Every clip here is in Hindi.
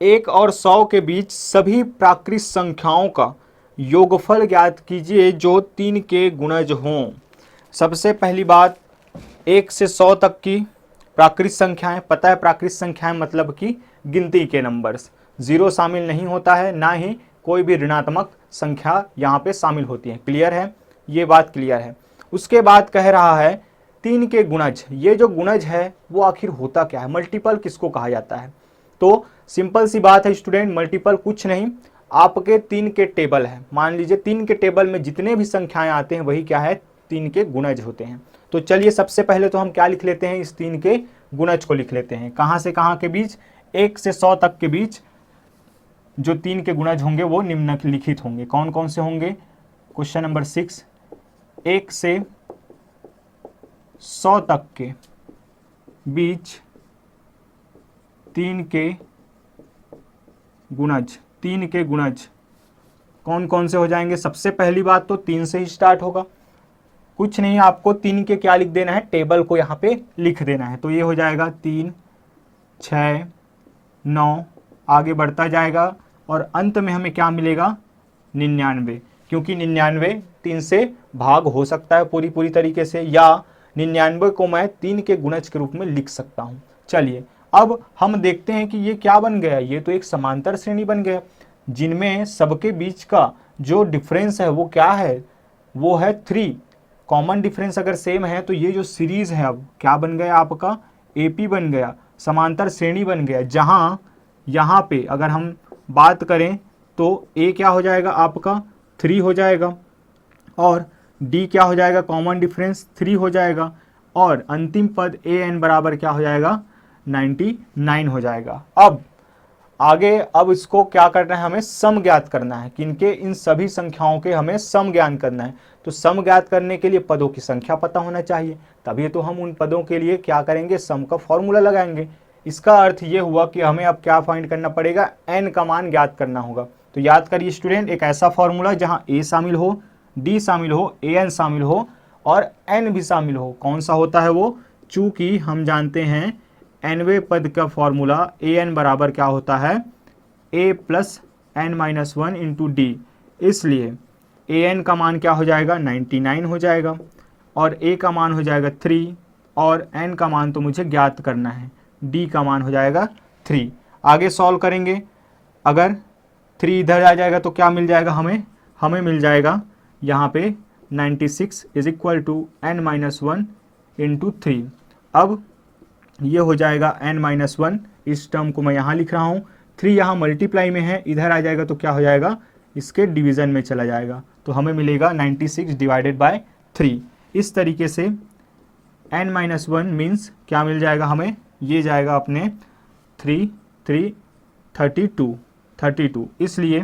1 और 100 के बीच सभी प्राकृत संख्याओं का योगफल ज्ञात कीजिए जो 3 के गुणज हों। सबसे पहली बात, 1 से 100 तक की प्राकृत संख्याएं, पता है प्राकृत संख्याएं मतलब कि गिनती के नंबर्स, जीरो शामिल नहीं होता है, ना ही कोई भी ऋणात्मक संख्या यहाँ पे शामिल होती है। क्लियर है, ये बात क्लियर है। उसके बाद कह रहा है 3 के गुणज। ये जो गुणज है वो आखिर होता क्या है, मल्टीपल किसको कहा जाता है? तो सिंपल सी बात है स्टूडेंट, मल्टीपल कुछ नहीं, आपके 3 के टेबल है। मान लीजिए 3 के टेबल में जितने भी संख्याएं आते हैं वही क्या है, 3 के गुणज होते हैं। तो चलिए सबसे पहले तो हम क्या लिख लेते हैं, इस 3 के गुणज को लिख लेते हैं। कहां से कहां के बीच? 1 से 100 तक के बीच जो 3 के गुणज होंगे वो निम्नलिखित होंगे। कौन कौन से होंगे? क्वेश्चन नंबर 6, 1 से 100 तक के बीच 3 के गुणज। 3 के गुणज कौन कौन से हो जाएंगे? सबसे पहली बात तो 3 से ही स्टार्ट होगा। कुछ नहीं, आपको 3 के क्या लिख देना है, टेबल को यहाँ पे लिख देना है। तो ये हो जाएगा 3, 6, 9, आगे बढ़ता जाएगा और अंत में हमें क्या मिलेगा, 99। क्योंकि 99 3 से भाग हो सकता है पूरी तरीके से, या 99 को मैं 3 के गुणज के रूप में लिख सकता हूँ। चलिए अब हम देखते हैं कि ये क्या बन गया। ये तो एक समांतर श्रेणी बन गया जिनमें सबके बीच का जो डिफरेंस है वो क्या है, वो है 3। कॉमन डिफरेंस अगर सेम है तो ये जो सीरीज है अब क्या बन गया, आपका एपी बन गया, समांतर श्रेणी बन गया। जहां यहाँ पे अगर हम बात करें तो ए क्या हो जाएगा, आपका 3 हो जाएगा, और डी क्या हो जाएगा, कॉमन डिफरेंस 3 हो जाएगा, और अंतिम पद ए एन बराबर क्या हो जाएगा, 99 हो जाएगा। अब आगे अब इसको क्या करना है, हमें सम ज्ञात करना है। किनके? इन सभी संख्याओं के हमें सम ज्ञात करना है। तो सम ज्ञात करने के लिए पदों की संख्या पता होना चाहिए, तभी तो हम उन पदों के लिए क्या करेंगे, सम का फॉर्मूला लगाएंगे। इसका अर्थ ये हुआ कि हमें अब क्या फाइंड करना पड़ेगा, एन का मान ज्ञात करना होगा। तो याद करिए स्टूडेंट, एक ऐसा फॉर्मूला जहां ए शामिल हो, डी शामिल हो, ए एन शामिल हो और एन भी शामिल हो। कौन सा होता है वो? चूंकि हम जानते हैं एनवे पद का फॉर्मूला ए एन बराबर क्या होता है, A plus N minus 1 into D, इसलिए ए एन का मान क्या हो जाएगा, 99 हो जाएगा, और ए का मान हो जाएगा 3, और एन का मान तो मुझे ज्ञात करना है, डी का मान हो जाएगा 3। आगे सॉल्व करेंगे, अगर 3 इधर आ जाएगा तो क्या मिल जाएगा हमें मिल जाएगा यहाँ पे 96 is equal to n minus 1 into 3। अब ये हो जाएगा n माइनस 1, इस टर्म को मैं यहाँ लिख रहा हूँ, 3 यहाँ मल्टीप्लाई में है, इधर आ जाएगा तो क्या हो जाएगा, इसके डिवीज़न में चला जाएगा, तो हमें मिलेगा 96 डिवाइडेड बाय 3। इस तरीके से n माइनस 1 मीन्स क्या मिल जाएगा हमें, ये जाएगा अपने 32, इसलिए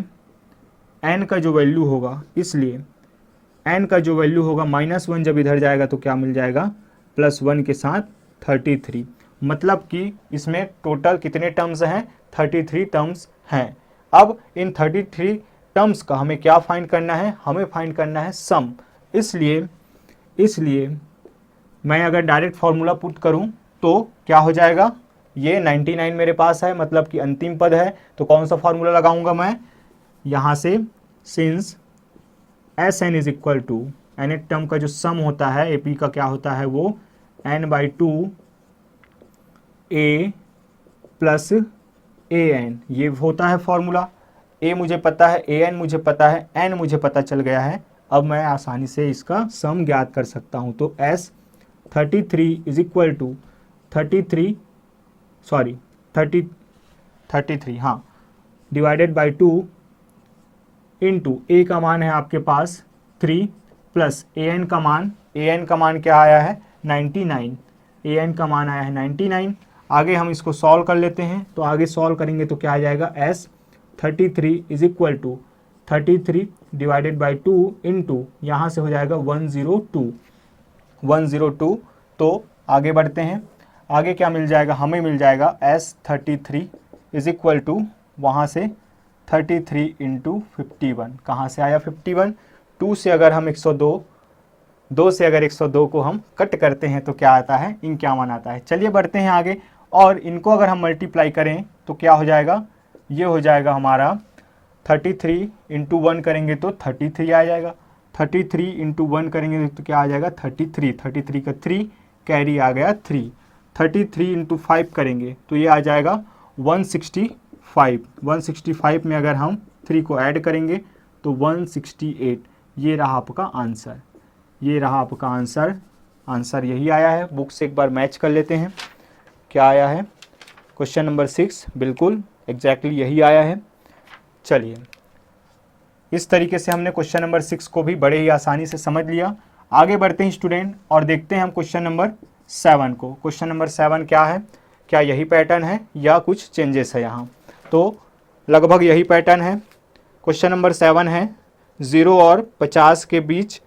n का जो वैल्यू होगा, इसलिए n का जो वैल्यू होगा -1 जब इधर जाएगा तो क्या मिल जाएगा, +1 के साथ 33। मतलब कि इसमें टोटल कितने टर्म्स हैं, 33 टर्म्स हैं। अब इन 33 टर्म्स का हमें क्या फाइंड करना है, हमें फाइंड करना है सम। इसलिए मैं अगर डायरेक्ट फॉर्मूला पुट करूं तो क्या हो जाएगा, ये 99 मेरे पास है, मतलब कि अंतिम पद है, तो कौन सा फॉर्मूला लगाऊंगा मैं यहाँ से, since S n is equal to n term का जो सम होता है एपी का क्या होता है, वो n/2 A plus A N, ये होता है फॉर्मूला। ए मुझे पता है, ए एन मुझे पता है, एन मुझे पता चल गया है। अब मैं आसानी से इसका सम ज्ञात कर सकता हूँ। तो एस 33 इज इक्वल टू 33 हाँ, डिवाइडेड बाई 2 इंटू ए का मान है आपके पास 3 प्लस ए एन का मान क्या आया है, 99, ए एन का मान आया है 99। आगे हम इसको सॉल्व कर लेते हैं, तो आगे सॉल्व करेंगे तो क्या आ जाएगा, S 33 is equal to 33 divided by 2 into यहाँ से हो जाएगा 102। तो आगे बढ़ते हैं, आगे क्या मिल जाएगा, हमें मिल जाएगा एस 33 इज इक्वल टू वहाँ से 33 इंटू 51। कहाँ से आया 51, 2 से अगर हम 2 से अगर 102 को हम कट करते हैं तो क्या आता है, इनक्यावन आता है। चलिए बढ़ते हैं आगे, और इनको अगर हम मल्टीप्लाई करें तो क्या हो जाएगा, ये हो जाएगा हमारा 33 इंटू 1 करेंगे तो 33 आ जाएगा, 33 इंटू 1 करेंगे तो क्या आ जाएगा 33, 33 का 3 कैरी आ गया 3, 33 इंटू 5 करेंगे तो ये आ जाएगा 165, 165 में अगर हम 3 को ऐड करेंगे तो 168, ये रहा आपका आंसर, ये रहा आपका आंसर, आंसर यही आया है। बुक से एक बार मैच कर लेते हैं क्या आया है। क्वेश्चन नंबर 6 बिल्कुल एग्जैक्टली यही आया है। चलिए इस तरीके से हमने क्वेश्चन नंबर 6 को भी बड़े ही आसानी से समझ लिया। आगे बढ़ते हैं स्टूडेंट और देखते हैं हम क्वेश्चन नंबर 7 को। क्वेश्चन नंबर 7 क्या है, क्या यही पैटर्न है या कुछ चेंजेस है यहाँ? तो लगभग यही पैटर्न है। क्वेश्चन नंबर 7 है 0 और 50 के बीच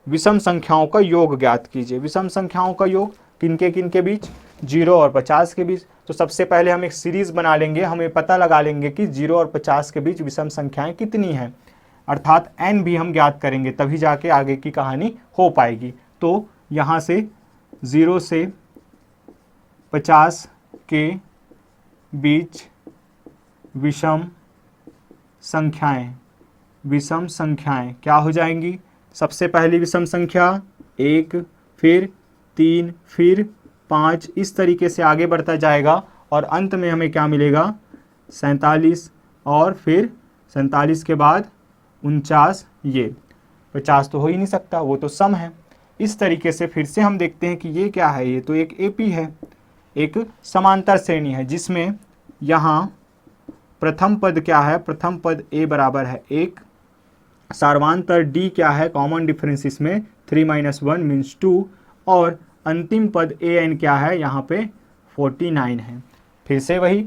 विषम संख्याओं का योग ज्ञात कीजिए। विषम संख्याओं का योग किन के बीच? 0 और 50 के बीच। तो सबसे पहले हम एक सीरीज बना लेंगे, हमें पता लगा लेंगे कि 0 और 50 के बीच विषम संख्याएं कितनी हैं, अर्थात n भी हम ज्ञात करेंगे, तभी जाके आगे की कहानी हो पाएगी। तो यहाँ से 0 से 50 के बीच विषम संख्याएं क्या हो जाएंगी? सबसे पहली विषम संख्या 1, फिर 3, फिर 5, इस तरीके से आगे बढ़ता जाएगा और अंत में हमें क्या मिलेगा 47, और फिर 47 के बाद 49, ये 50 तो हो ही नहीं सकता, वो तो सम है। इस तरीके से फिर से हम देखते हैं कि ये क्या है, ये तो एक एपी है, एक समांतर श्रेणी है जिसमें यहाँ प्रथम पद क्या है, प्रथम पद a बराबर है 1, सार्वांतर d क्या है, कॉमन डिफरेंस इसमें 3 - 1 मीन्स 2, और अंतिम पद an क्या है, यहाँ पे 49 है। फिर से वही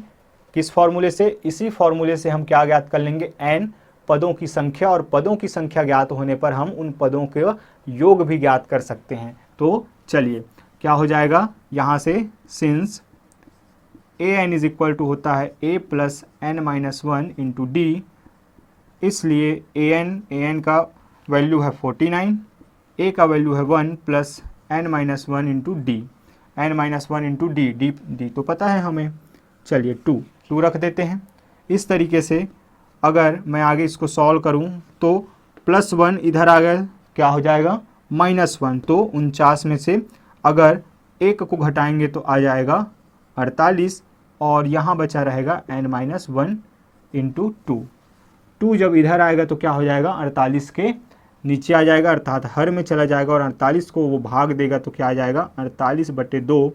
किस फॉर्मूले से, इसी फॉर्मूले से हम क्या ज्ञात कर लेंगे, n पदों की संख्या, और पदों की संख्या ज्ञात होने पर हम उन पदों के योग भी ज्ञात कर सकते हैं। तो चलिए क्या हो जाएगा यहाँ से, since an is equal to होता है a plus n minus 1 into D, इसलिए an का वैल्यू है 49, a का वैल्यू है 1 plus n minus 1 into d, n minus 1 into d तो पता है हमें। चलिए 2 रख देते हैं। इस तरीके से अगर मैं आगे इसको सॉल्व करूं तो +1 इधर आ गया, क्या हो जाएगा -1, तो 49 में से अगर 1 को घटाएंगे तो आ जाएगा 48, और यहाँ बचा रहेगा n माइनस 1 इंटू 2 जब इधर आएगा तो क्या हो जाएगा 48 के नीचे आ जाएगा, अर्थात हर में चला जाएगा, और 48 को वो भाग देगा तो क्या आ जाएगा 48/2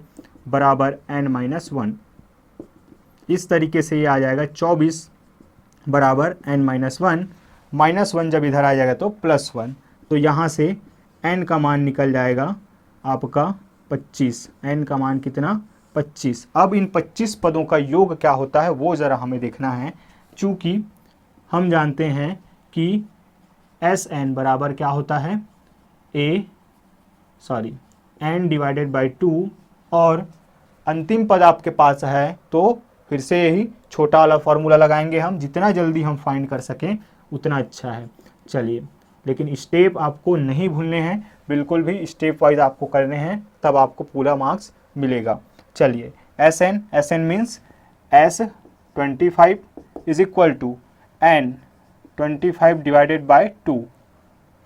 बराबर n माइनस 1। इस तरीके से ये आ जाएगा 24 बराबर n माइनस 1, -1 जब इधर आ जाएगा तो +1, तो यहाँ से n का मान निकल जाएगा आपका 25, n का मान कितना 25। अब इन 25 पदों का योग क्या होता है वो ज़रा हमें देखना है, चूँकि हम जानते हैं कि Sn बराबर क्या होता है n डिवाइडेड बाई 2, और अंतिम पद आपके पास है तो फिर से यही छोटा वाला फॉर्मूला लगाएंगे हम, जितना जल्दी हम फाइंड कर सकें उतना अच्छा है। चलिए लेकिन स्टेप आपको नहीं भूलने हैं, बिल्कुल भी स्टेप वाइज आपको करने हैं, तब आपको पूरा मार्क्स मिलेगा। चलिए Sn means S25 is equal to n 25 divided by 2,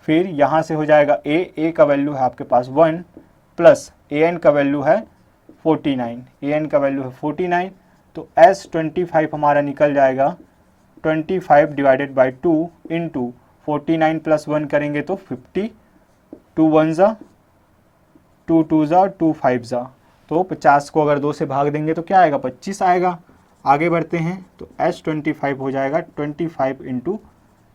फिर यहाँ से हो जाएगा a का वैल्यू है आपके पास 1 प्लस an का वैल्यू है 49, तो S25 हमारा निकल जाएगा 25 डिवाइडेड बाई 2 इंटू 49 प्लस 1 करेंगे तो 50, 2 1 ज़ा 2 2 ज़ा 2 5 ज़ा, तो 50 को अगर 2 से भाग देंगे तो क्या आएगा 25 आएगा। आगे बढ़ते हैं तो S25 हो जाएगा 25 इंटू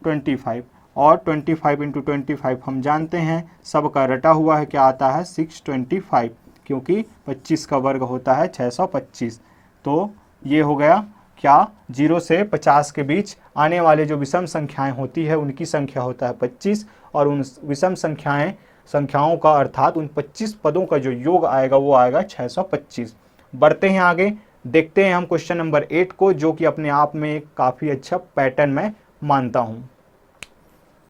25, और 25 इंटू 25 हम जानते हैं सबका रटा हुआ है क्या आता है 625, क्योंकि 25 का वर्ग होता है 625। तो ये हो गया क्या, 0 से 50 के बीच आने वाले जो विषम संख्याएं होती है उनकी संख्या होता है 25, और उन विषम संख्याओं का अर्थात उन 25 पदों का जो योग आएगा वो आएगा 625। बढ़ते हैं आगे, देखते हैं हम क्वेश्चन नंबर 8 को, जो कि अपने आप में काफ़ी अच्छा पैटर्न मैं मानता हूँ।